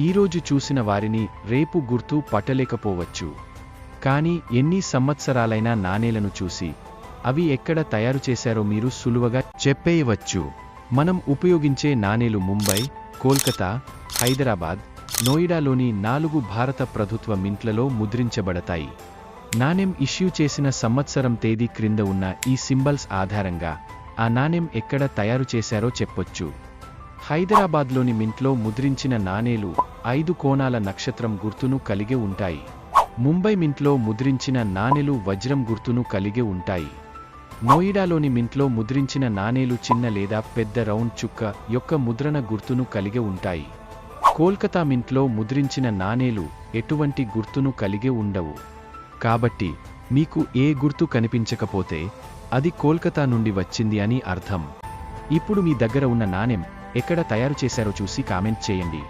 ఈరోజు చూసిన వారిని రేపు గుర్తు పట్టలేకపోవచ్చు. కానీ ఎన్ని సంవత్సరాలైన నాణేలను చూసి అవి ఎక్కడ తయారు చేశారో మీరు సులువుగా చెప్పేయవచ్చు. మనం ఉపయోగించే నాణేలు ముంబై, కోల్కతా, హైదరాబాద్, నోయిడాలోని 4 భారత ప్రభుత్వ మింట్లలో ముద్రించబడతాయి. నాణెం ఇష్యూ చేసిన సంవత్సరం తేదీ క్రింద ఉన్న ఈ సింబల్స్ ఆధారంగా ఆ నాణెం ఎక్కడ తయారు చేశారో చెప్పొచ్చు. హైదరాబాద్లోని మింట్లో ముద్రించిన నాణేలు 5 కోణాల నక్షత్రం గుర్తును కలిగి ఉంటాయి. ముంబై మింట్లో ముద్రించిన నాణేలు వజ్రం గుర్తును కలిగి ఉంటాయి. నోయిడాలోని మింట్లో ముద్రించిన నాణేలు చిన్న లేదా పెద్ద రౌండ్ చుక్క యొక్క ముద్రణ గుర్తును కలిగి ఉంటాయి. కోల్కతా మింట్లో ముద్రించిన నాణేలు ఎటువంటి గుర్తును కలిగి ఉండవు. కాబట్టి మీకు ఏ గుర్తు కనిపించకపోతే అది కోల్కతా నుండి వచ్చింది అని అర్థం. ఇప్పుడు మీ దగ్గర ఉన్న నాణెం ఎక్కడ తయారు చేశారో చూసి కామెంట్ చేయండి.